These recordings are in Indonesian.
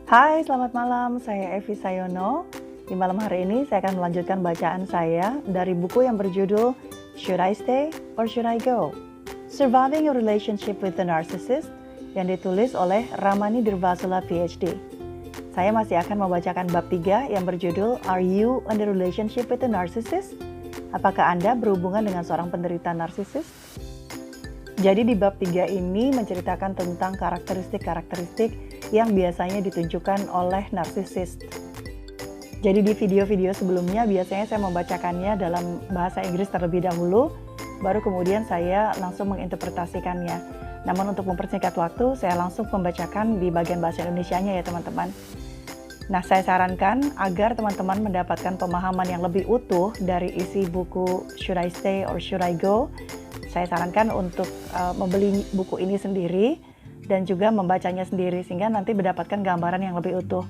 Hai, selamat malam. Saya Evi Sayono. Di malam hari ini saya akan melanjutkan bacaan saya dari buku yang berjudul Should I Stay or Should I Go? Surviving a Relationship with a Narcissist yang ditulis oleh Ramani Dirvasula PhD. Saya masih akan membacakan bab 3 yang berjudul Are You in a Relationship with a Narcissist? Apakah Anda berhubungan dengan seorang penderita narsisis? Jadi di bab 3 ini menceritakan tentang karakteristik-karakteristik yang biasanya ditunjukkan oleh narsisis. Jadi di video-video sebelumnya biasanya saya membacakannya dalam bahasa Inggris terlebih dahulu, baru kemudian saya langsung menginterpretasikannya. Namun untuk mempersingkat waktu, saya langsung membacakan di bagian bahasa Indonesianya ya teman-teman. Nah, saya sarankan agar teman-teman mendapatkan pemahaman yang lebih utuh dari isi buku Should I Stay or Should I Go? Saya sarankan untuk membeli buku ini sendiri dan juga membacanya sendiri sehingga nanti mendapatkan gambaran yang lebih utuh.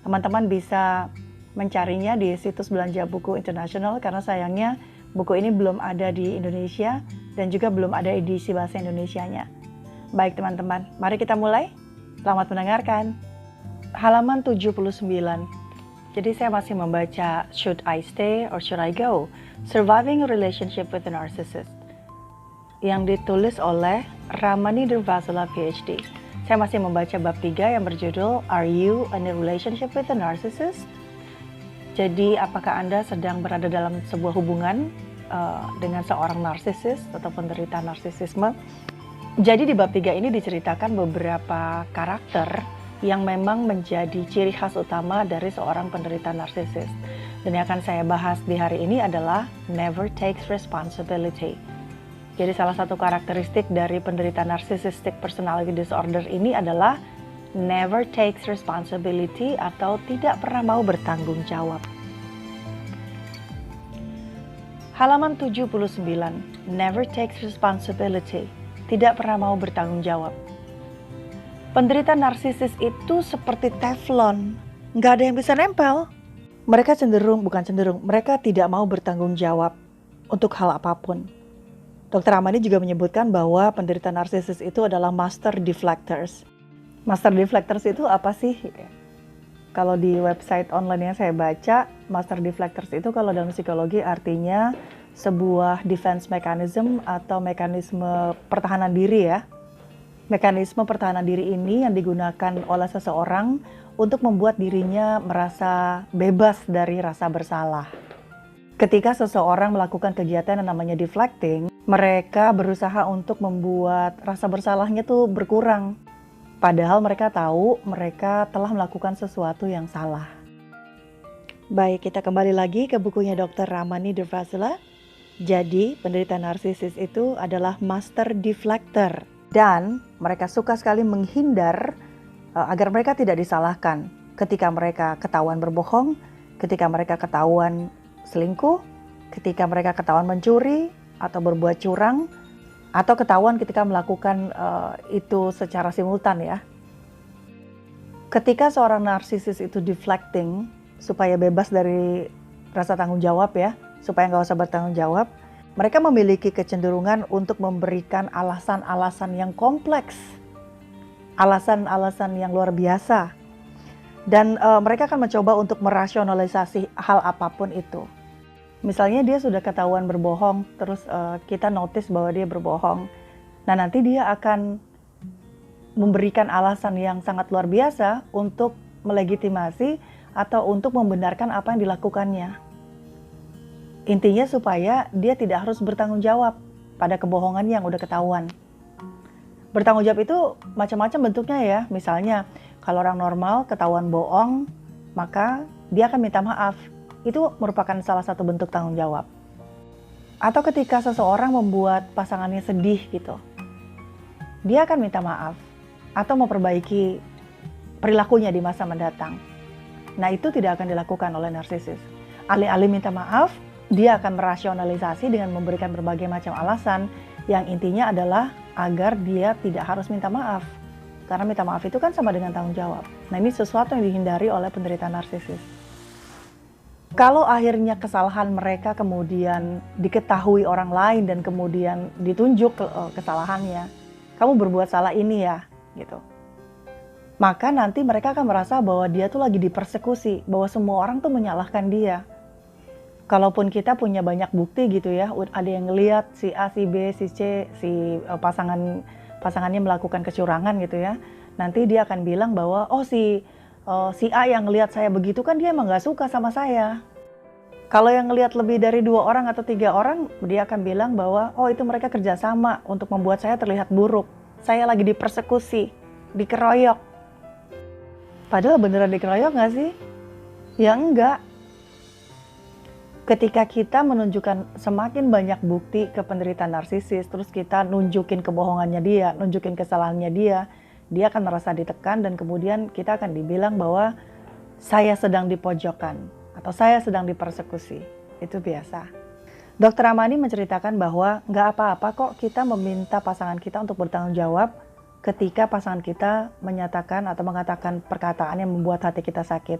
Teman-teman bisa mencarinya di situs belanja buku internasional karena sayangnya buku ini belum ada di Indonesia dan juga belum ada edisi bahasa Indonesianya. Baik teman-teman, mari kita mulai. Selamat mendengarkan. Halaman 79. Jadi saya masih membaca Should I Stay or Should I Go? Surviving a Relationship with a Narcissist yang ditulis oleh Ramani Dirvasula PhD. Saya masih membaca bab 3 yang berjudul Are You in a Relationship with a Narcissist? Jadi apakah Anda sedang berada dalam sebuah hubungan dengan seorang narsisis atau penderita narsisisme? Jadi di bab 3 ini diceritakan beberapa karakter yang memang menjadi ciri khas utama dari seorang penderita narsisis. Dan yang akan saya bahas di hari ini adalah never takes responsibility. Jadi salah satu karakteristik dari penderita narcissistic personality disorder ini adalah never takes responsibility atau tidak pernah mau bertanggung jawab. Halaman 79, never takes responsibility, tidak pernah mau bertanggung jawab. Penderita narsisis itu seperti teflon, nggak ada yang bisa nempel. Mereka mereka tidak mau bertanggung jawab untuk hal apapun. Dr. Ramani juga menyebutkan bahwa penderita narsisis itu adalah master deflectors. Master deflectors itu apa sih? Kalau di website online yang saya baca, master deflectors itu kalau dalam psikologi artinya sebuah defense mechanism atau mekanisme pertahanan diri ya. Mekanisme pertahanan diri ini yang digunakan oleh seseorang untuk membuat dirinya merasa bebas dari rasa bersalah. Ketika seseorang melakukan kegiatan yang namanya deflecting, mereka berusaha untuk membuat rasa bersalahnya tuh berkurang. Padahal mereka tahu mereka telah melakukan sesuatu yang salah. Baik, kita kembali lagi ke bukunya Dr. Ramani Dirvasula. Jadi, penderita narsisis itu adalah master deflector. Dan mereka suka sekali menghindar agar mereka tidak disalahkan. Ketika mereka ketahuan berbohong, ketika mereka ketahuan selingkuh, ketika mereka ketahuan mencuri atau berbuat curang, atau ketahuan ketika melakukan itu secara simultan ya. Ketika seorang narsisis itu deflecting supaya bebas dari rasa tanggung jawab ya, supaya nggak usah bertanggung jawab, mereka memiliki kecenderungan untuk memberikan alasan-alasan yang kompleks, alasan-alasan yang luar biasa, dan mereka akan mencoba untuk merasionalisasi hal apapun itu. Misalnya dia sudah ketahuan berbohong, terus kita notice bahwa dia berbohong. Nah nanti dia akan memberikan alasan yang sangat luar biasa untuk melegitimasi atau untuk membenarkan apa yang dilakukannya. Intinya supaya dia tidak harus bertanggung jawab pada kebohongan yang udah ketahuan. Bertanggung jawab itu macam-macam bentuknya ya. Misalnya kalau orang normal ketahuan bohong, maka dia akan minta maaf. Itu merupakan salah satu bentuk tanggung jawab. Atau ketika seseorang membuat pasangannya sedih gitu, dia akan minta maaf atau memperbaiki perilakunya di masa mendatang. Nah itu tidak akan dilakukan oleh narsisis. Alih-alih minta maaf, dia akan merasionalisasi dengan memberikan berbagai macam alasan yang intinya adalah agar dia tidak harus minta maaf. Karena minta maaf itu kan sama dengan tanggung jawab. Nah ini sesuatu yang dihindari oleh penderita narsisis. Kalau akhirnya kesalahan mereka kemudian diketahui orang lain dan kemudian ditunjuk kesalahannya, kamu berbuat salah ini ya, gitu. Maka nanti mereka akan merasa bahwa dia tuh lagi dipersekusi, bahwa semua orang tuh menyalahkan dia. Kalaupun kita punya banyak bukti gitu ya, ada yang ngelihat si A, si B, si C, pasangannya melakukan kecurangan gitu ya. Nanti dia akan bilang bahwa si A yang ngelihat saya begitu kan dia emang gak suka sama saya. Kalau yang ngelihat lebih dari 2 orang atau 3 orang, dia akan bilang bahwa itu mereka kerjasama untuk membuat saya terlihat buruk. Saya lagi dipersekusi, dikeroyok. Padahal beneran dikeroyok gak sih? Ya enggak. Ketika kita menunjukkan semakin banyak bukti ke penderita narsisis, terus kita nunjukin kebohongannya dia, nunjukin kesalahannya dia akan merasa ditekan dan kemudian kita akan dibilang bahwa saya sedang dipojokkan atau saya sedang dipersekusi. Itu biasa. Dr. Amani menceritakan bahwa nggak apa-apa kok kita meminta pasangan kita untuk bertanggung jawab ketika pasangan kita menyatakan atau mengatakan perkataan yang membuat hati kita sakit.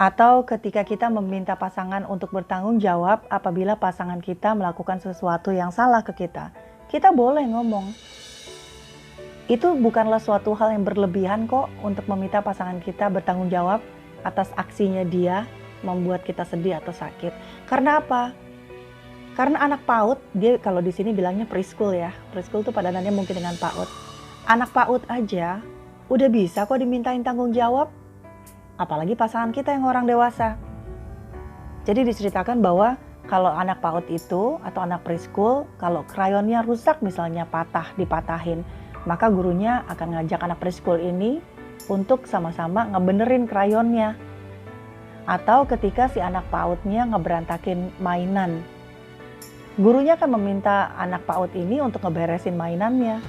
Atau ketika kita meminta pasangan untuk bertanggung jawab apabila pasangan kita melakukan sesuatu yang salah ke kita. Kita boleh ngomong. Itu bukanlah suatu hal yang berlebihan kok untuk meminta pasangan kita bertanggung jawab atas aksinya dia membuat kita sedih atau sakit. Karena apa? Karena anak PAUD, dia kalau di sini bilangnya preschool ya. Preschool itu padanannya mungkin dengan PAUD. Anak PAUD aja udah bisa kok dimintain tanggung jawab. Apalagi pasangan kita yang orang dewasa. Jadi diceritakan bahwa kalau anak PAUD itu atau anak preschool, kalau krayonnya rusak misalnya dipatahin, maka gurunya akan ngajak anak preschool ini untuk sama-sama ngebenerin krayonnya. Atau ketika si anak PAUD-nya ngeberantakin mainan, gurunya akan meminta anak PAUD ini untuk ngeberesin mainannya.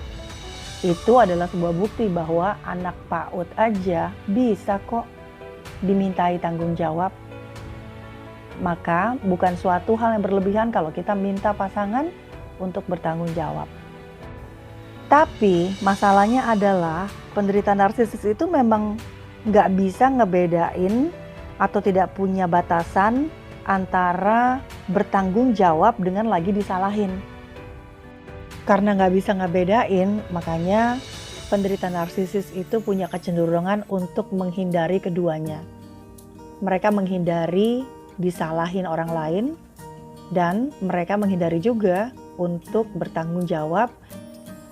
Itu adalah sebuah bukti bahwa anak PAUD aja bisa kok dimintai tanggung jawab. Maka bukan suatu hal yang berlebihan kalau kita minta pasangan untuk bertanggung jawab. Tapi masalahnya adalah penderita narsisis itu memang nggak bisa ngebedain atau tidak punya batasan antara bertanggung jawab dengan lagi disalahin. Karena nggak bisa ngebedain, makanya penderita narsisis itu punya kecenderungan untuk menghindari keduanya. Mereka menghindari disalahin orang lain dan mereka menghindari juga untuk bertanggung jawab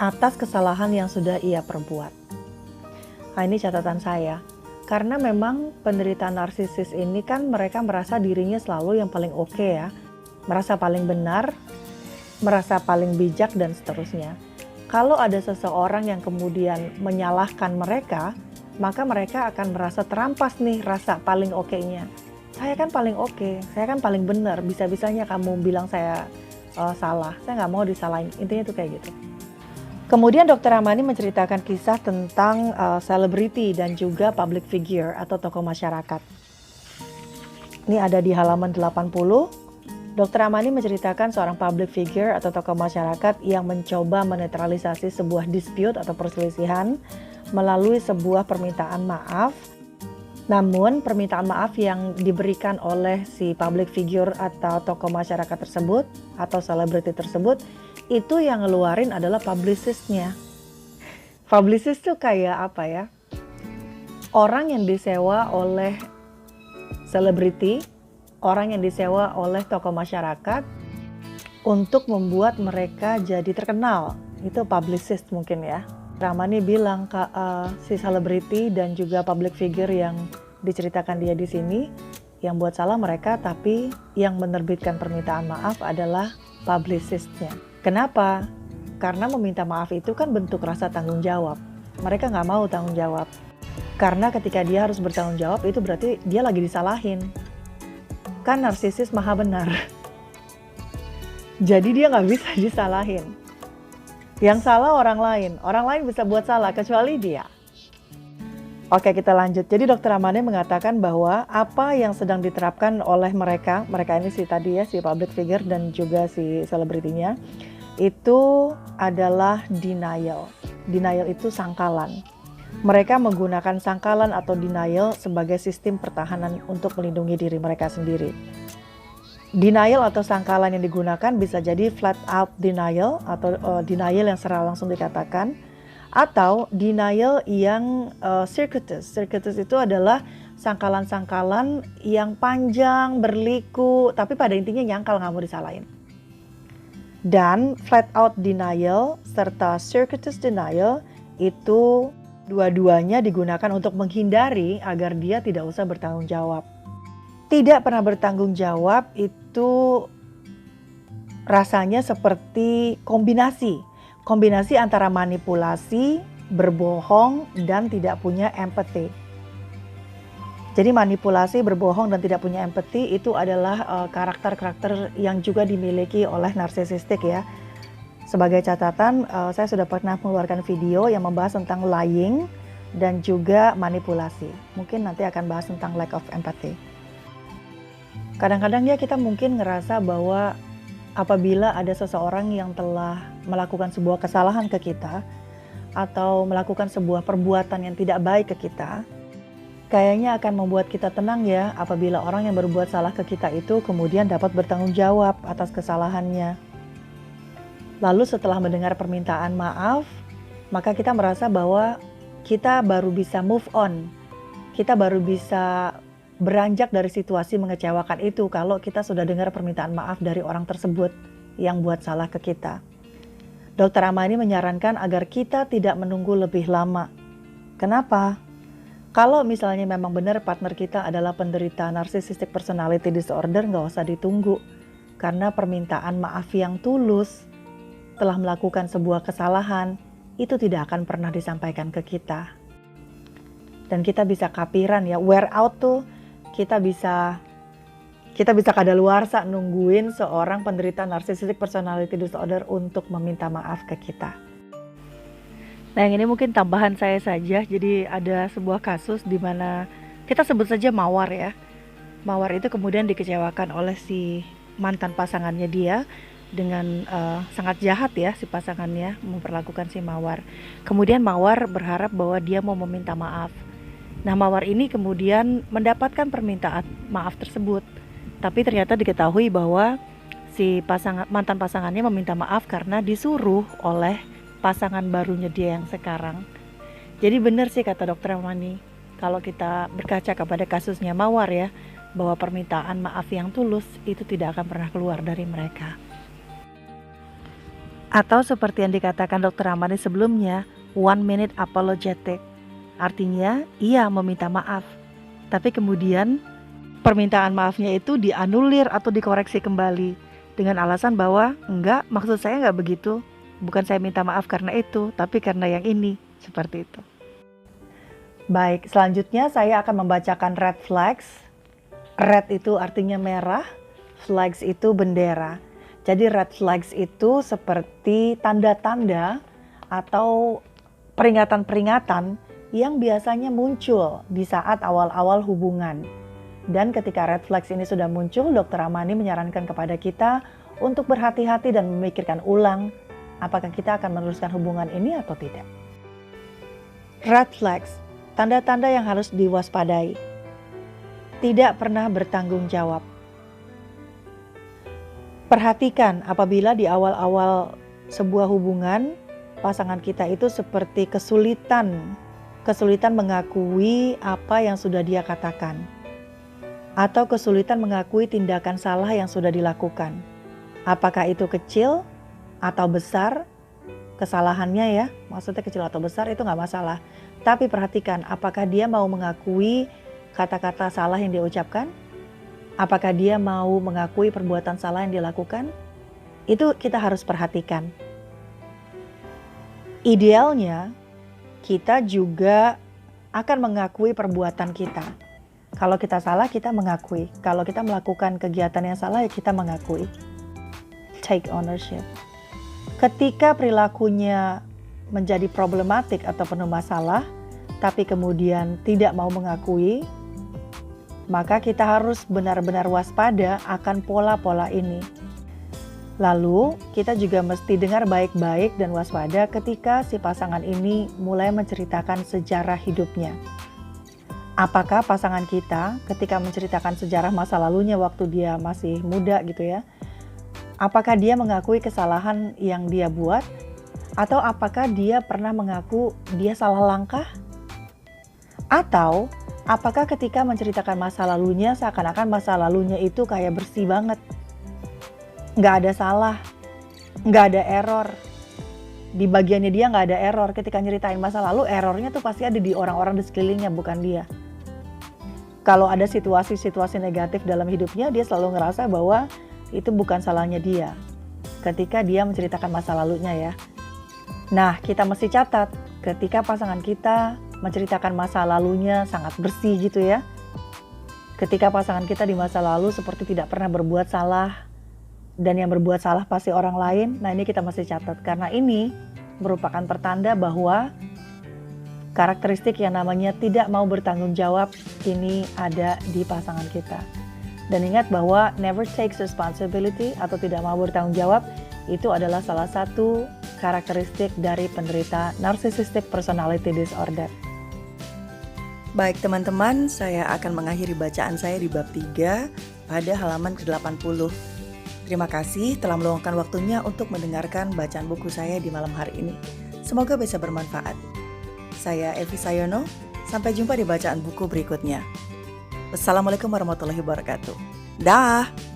atas kesalahan yang sudah ia perbuat. Nah, ini catatan saya. Karena memang penderita narsisis ini kan mereka merasa dirinya selalu yang paling oke ya. Merasa paling benar, merasa paling bijak dan seterusnya. Kalau ada seseorang yang kemudian menyalahkan mereka, maka mereka akan merasa terampas nih rasa paling oke-nya. Saya kan paling oke, saya kan paling benar, bisa-bisanya kamu bilang saya salah, saya nggak mau disalahin, intinya itu kayak gitu. Kemudian Dr. Amani menceritakan kisah tentang selebriti dan juga public figure atau tokoh masyarakat. Ini ada di halaman 80. Dr. Amani menceritakan seorang public figure atau tokoh masyarakat yang mencoba menetralisasi sebuah dispute atau perselisihan melalui sebuah permintaan maaf. Namun permintaan maaf yang diberikan oleh si public figure atau tokoh masyarakat tersebut atau selebriti tersebut itu yang ngeluarin adalah publicistnya. Publicist tuh kayak apa ya? Orang yang disewa oleh selebriti, orang yang disewa oleh tokoh masyarakat untuk membuat mereka jadi terkenal. Itu publicist mungkin ya. Ramani bilang si selebriti dan juga public figure yang diceritakan dia di sini, yang buat salah mereka, tapi yang menerbitkan permintaan maaf adalah publicistnya. Kenapa? Karena meminta maaf itu kan bentuk rasa tanggung jawab. Mereka nggak mau tanggung jawab. Karena ketika dia harus bertanggung jawab itu berarti dia lagi disalahin. Kan narsisis maha benar. Jadi dia nggak bisa disalahin. Yang salah orang lain bisa buat salah kecuali dia. Oke, kita lanjut. Jadi Dr. Amani mengatakan bahwa apa yang sedang diterapkan oleh mereka ini si public figure dan juga si selebritinya, itu adalah denial. Denial itu sangkalan. Mereka menggunakan sangkalan atau denial sebagai sistem pertahanan untuk melindungi diri mereka sendiri. Denial atau sangkalan yang digunakan bisa jadi flat out denial atau denial yang secara langsung dikatakan, Atau denial yang circuitous. Circuitous itu adalah sangkalan-sangkalan yang panjang, berliku, tapi pada intinya nyangkal nggak mau disalahin. Dan flat out denial serta circuitous denial itu dua-duanya digunakan untuk menghindari agar dia tidak usah bertanggung jawab. Tidak pernah bertanggung jawab itu rasanya seperti kombinasi antara manipulasi, berbohong, dan tidak punya empathy. Jadi manipulasi, berbohong, dan tidak punya empathy itu adalah karakter-karakter yang juga dimiliki oleh narsisistik ya. Sebagai catatan, saya sudah pernah mengeluarkan video yang membahas tentang lying dan juga manipulasi. Mungkin nanti akan bahas tentang lack of empathy. Kadang-kadang ya kita mungkin ngerasa bahwa apabila ada seseorang yang telah melakukan sebuah kesalahan ke kita atau melakukan sebuah perbuatan yang tidak baik ke kita, kayaknya akan membuat kita tenang ya apabila orang yang berbuat salah ke kita itu kemudian dapat bertanggung jawab atas kesalahannya. Lalu setelah mendengar permintaan maaf, maka kita merasa bahwa kita baru bisa move on. Kita baru bisa beranjak dari situasi mengecewakan itu kalau kita sudah dengar permintaan maaf dari orang tersebut yang buat salah ke kita. Dr. Amani menyarankan agar kita tidak menunggu lebih lama. Kenapa? Kalau misalnya memang benar partner kita adalah penderita narcissistic personality disorder, nggak usah ditunggu. Karena permintaan maaf yang tulus telah melakukan sebuah kesalahan, itu tidak akan pernah disampaikan ke kita. Dan kita bisa kapiran ya, wear out tuh kita bisa kadaluarsa nungguin seorang penderita narcissistic personality disorder untuk meminta maaf ke kita. Nah, yang ini mungkin tambahan saya saja. Jadi ada sebuah kasus di mana kita sebut saja Mawar ya. Mawar itu kemudian dikecewakan oleh si mantan pasangannya dia dengan sangat jahat ya si pasangannya memperlakukan si Mawar. Kemudian Mawar berharap bahwa dia mau meminta maaf. Nah, Mawar ini kemudian mendapatkan permintaan maaf tersebut. Tapi ternyata diketahui bahwa si mantan pasangannya meminta maaf karena disuruh oleh pasangan barunya dia yang sekarang. Jadi benar sih kata Dr. Amani, kalau kita berkaca kepada kasusnya Mawar ya, bahwa permintaan maaf yang tulus itu tidak akan pernah keluar dari mereka. Atau seperti yang dikatakan Dr. Amani sebelumnya, 1 minute apologetic. Artinya ia meminta maaf, tapi kemudian permintaan maafnya itu dianulir atau dikoreksi kembali dengan alasan bahwa enggak, maksud saya enggak begitu. Bukan saya minta maaf karena itu, tapi karena yang ini, seperti itu. Baik, selanjutnya saya akan membacakan red flags. Red itu artinya merah, flags itu bendera. Jadi red flags itu seperti tanda-tanda atau peringatan-peringatan yang biasanya muncul di saat awal-awal hubungan. Dan ketika red flags ini sudah muncul, Dr. Amani menyarankan kepada kita untuk berhati-hati dan memikirkan ulang apakah kita akan meneruskan hubungan ini atau tidak. Red flags, tanda-tanda yang harus diwaspadai. Tidak pernah bertanggung jawab. Perhatikan apabila di awal-awal sebuah hubungan, pasangan kita itu seperti kesulitan mengakui apa yang sudah dia katakan. Atau kesulitan mengakui tindakan salah yang sudah dilakukan. Apakah itu kecil atau besar kesalahannya ya, maksudnya kecil atau besar itu gak masalah. Tapi perhatikan apakah dia mau mengakui kata-kata salah yang dia ucapkan. Apakah dia mau mengakui perbuatan salah yang dilakukan? Itu kita harus perhatikan. Idealnya, kita juga akan mengakui perbuatan kita. Kalau kita salah, kita mengakui. Kalau kita melakukan kegiatan yang salah, ya kita mengakui. Take ownership. Ketika perilakunya menjadi problematik atau penuh masalah, tapi kemudian tidak mau mengakui, maka kita harus benar-benar waspada akan pola-pola ini. Lalu kita juga mesti dengar baik-baik dan waspada ketika si pasangan ini mulai menceritakan sejarah hidupnya. Apakah pasangan kita ketika menceritakan sejarah masa lalunya waktu dia masih muda gitu ya, apakah dia mengakui kesalahan yang dia buat? Atau apakah dia pernah mengaku dia salah langkah? Atau apakah ketika menceritakan masa lalunya seakan-akan masa lalunya itu kayak bersih banget? Nggak ada salah, nggak ada error. Di bagiannya dia nggak ada error. Ketika nyeritain masa lalu, errornya tuh pasti ada di orang-orang di sekelilingnya, bukan dia. Kalau ada situasi-situasi negatif dalam hidupnya, dia selalu ngerasa bahwa itu bukan salahnya dia. Ketika dia menceritakan masa lalunya ya. Nah, kita mesti catat ketika pasangan kita menceritakan masa lalunya sangat bersih gitu ya. Ketika pasangan kita di masa lalu seperti tidak pernah berbuat salah, dan yang berbuat salah pasti orang lain. Nah, ini kita mesti catat karena ini merupakan pertanda bahwa karakteristik yang namanya tidak mau bertanggung jawab ini ada di pasangan kita. Dan ingat bahwa never takes responsibility atau tidak mau bertanggung jawab itu adalah salah satu karakteristik dari penderita narcissistic personality disorder. Baik teman-teman, saya akan mengakhiri bacaan saya di bab 3 pada halaman ke-80. Terima kasih telah meluangkan waktunya untuk mendengarkan bacaan buku saya di malam hari ini. Semoga bisa bermanfaat. Saya Evi Sayono, sampai jumpa di bacaan buku berikutnya. Wassalamualaikum warahmatullahi wabarakatuh. Dah.